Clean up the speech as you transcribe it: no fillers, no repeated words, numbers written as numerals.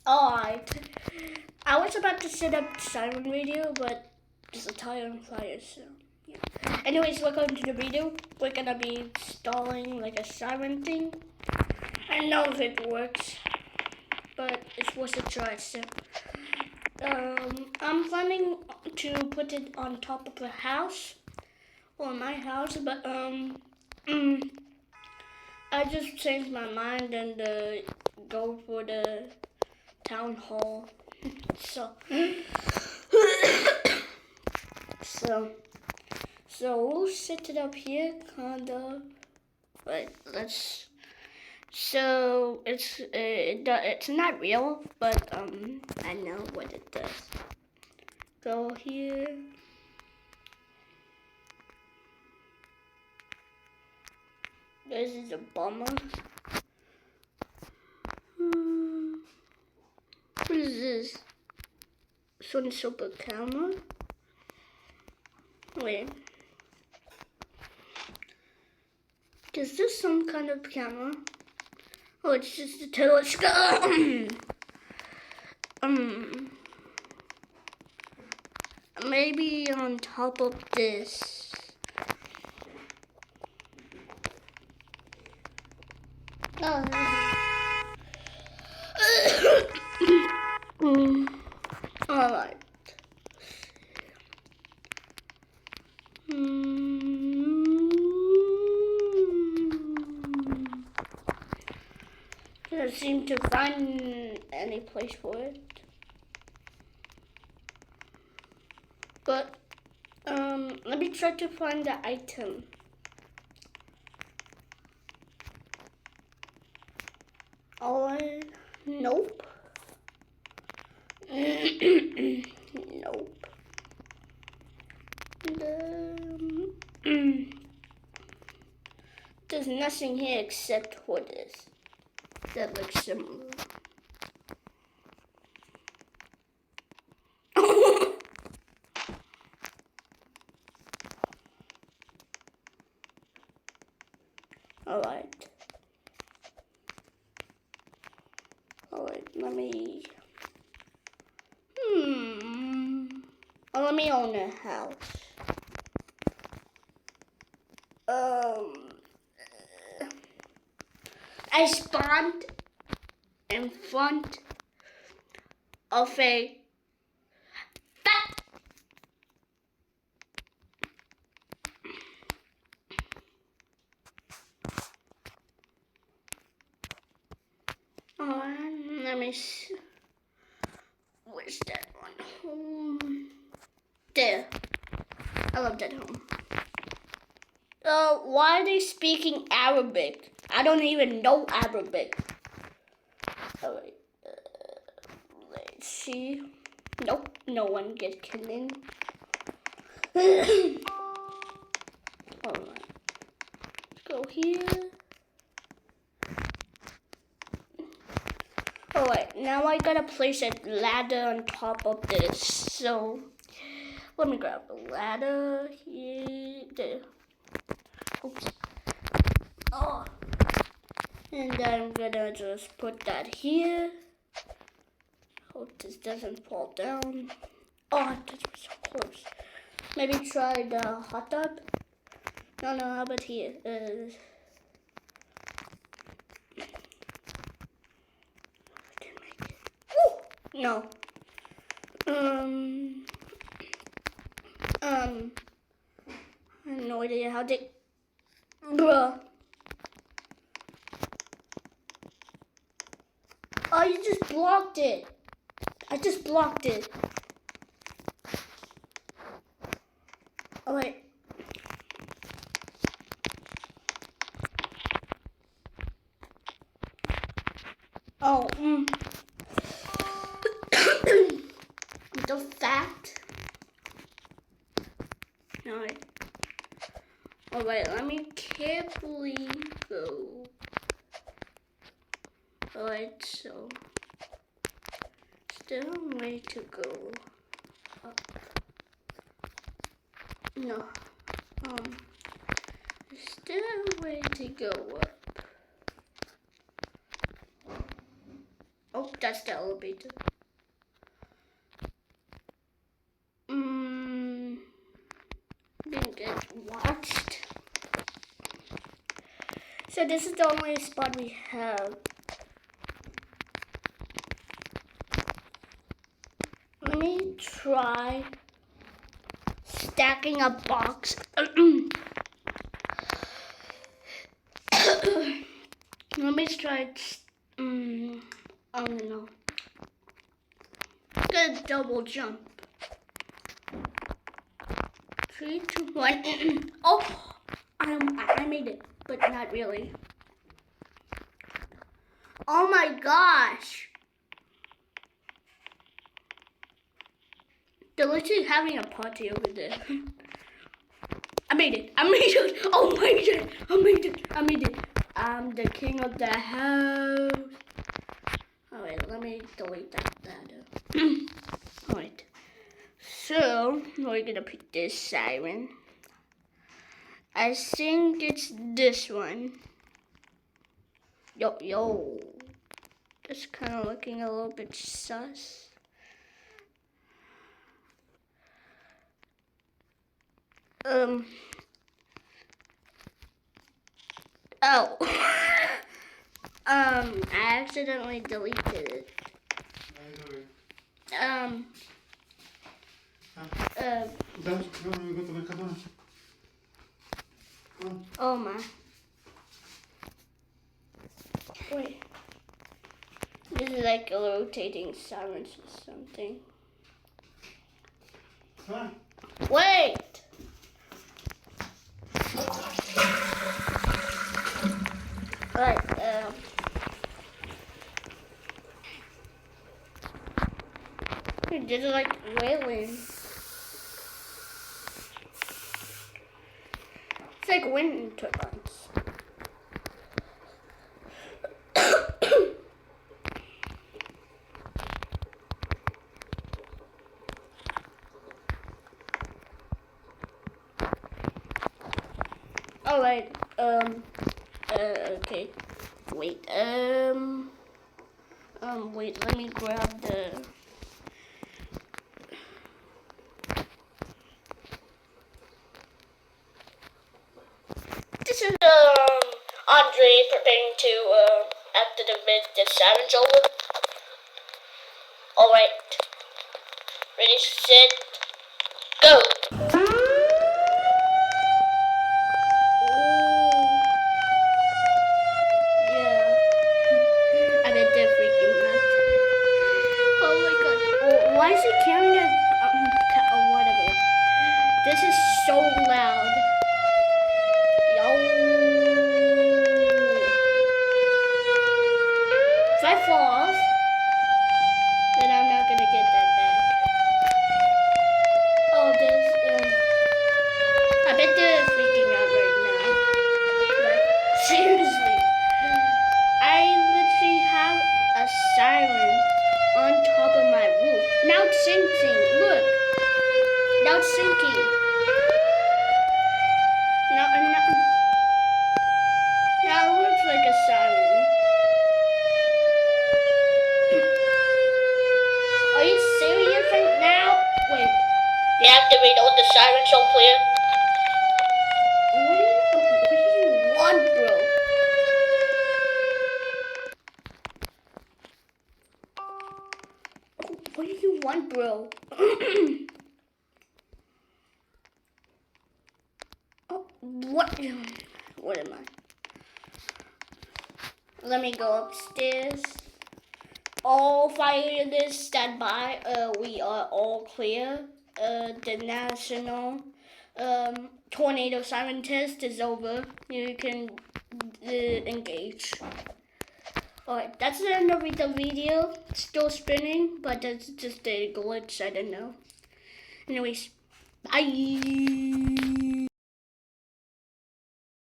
Alright. I was about to set up siren radio, but there's a tire on fire, so yeah. Anyways, welcome to the video. We're gonna be installing like a siren thing. I don't know if it works, but it's worth a try. So I'm planning to put it on top of a house, or my house, but I just changed my mind and go for the town hall. So we'll set it up here, kinda. Wait, let's. So it's not real, but I know what it does. Go here. This is a bummer. What is this? Sun super camera. Wait. Is this some kind of camera? Oh, it's just a telescope. Maybe on top of this. Oh. All right. Can't seem to find any place for it. But let me try to find the item. Alright. Nope. Nope. There's nothing here except for this. That looks similar. Alright, let me... let me own a house. I spawned in front of a let me see. Where's that one? There. I love that home. Why are they speaking Arabic? I don't even know Arabic. Alright. Let's see. Nope, no one gets killed in. Alright. Let's go here. Alright, now I gotta place a ladder on top of this. So, let me grab the ladder here. There. Oops. Oh. And then I'm gonna just put that here. Hope this doesn't fall down. Oh, that was so close. Maybe try the hot tub. No, how about here? No. I have no idea how to. Bruh. Oh, you just blocked it. I just blocked it. Oh, wait. Oh, the fact. Alright, let me carefully go. Alright, so still a way to go up. No. Still a way to go up. Oh, that's the elevator. Didn't get watched. So this is the only spot we have. Let me try stacking a box. Let me try. I don't know. Good double jump. 3, 2, 1. Oh, I made it, but not really. Oh my gosh. They're literally having a party over there. I made it. Oh my god. I made it. I'm the king of the house. Alright, let me delete that data. Alright. So, we're gonna pick this siren. I think it's this one. Yo. It's kind of looking a little bit sus. Oh. I accidentally deleted it. Oh my. Wait. This is like a rotating sirens or something. Huh? Wait! Right, this is like railing. It's like wind turbines. Alright, okay. Wait, wait, let me grab the... This is, Andre preparing to, activate the sirens over. Alright. Ready, set, go! Why is he carrying a whatever? This is so loud. Yo. If I fall off, then I'm not gonna get that back. Oh, I bet they're freaking out right now. Like, seriously. I literally have a siren on top of my roof. Now it's sinking. Look. Now it's sinking. Now it looks like a siren. Are you serious right now? Wait. Deactivate all the sirens so clear. What do you want, bro? What do you want, bro? Oh, what am I? Let me go upstairs. All firefighters stand by. We are all clear. The national tornado siren test is over. You can engage. Alright, that's the end of the video. It's still spinning, but that's just a glitch. I don't know. Anyways, bye.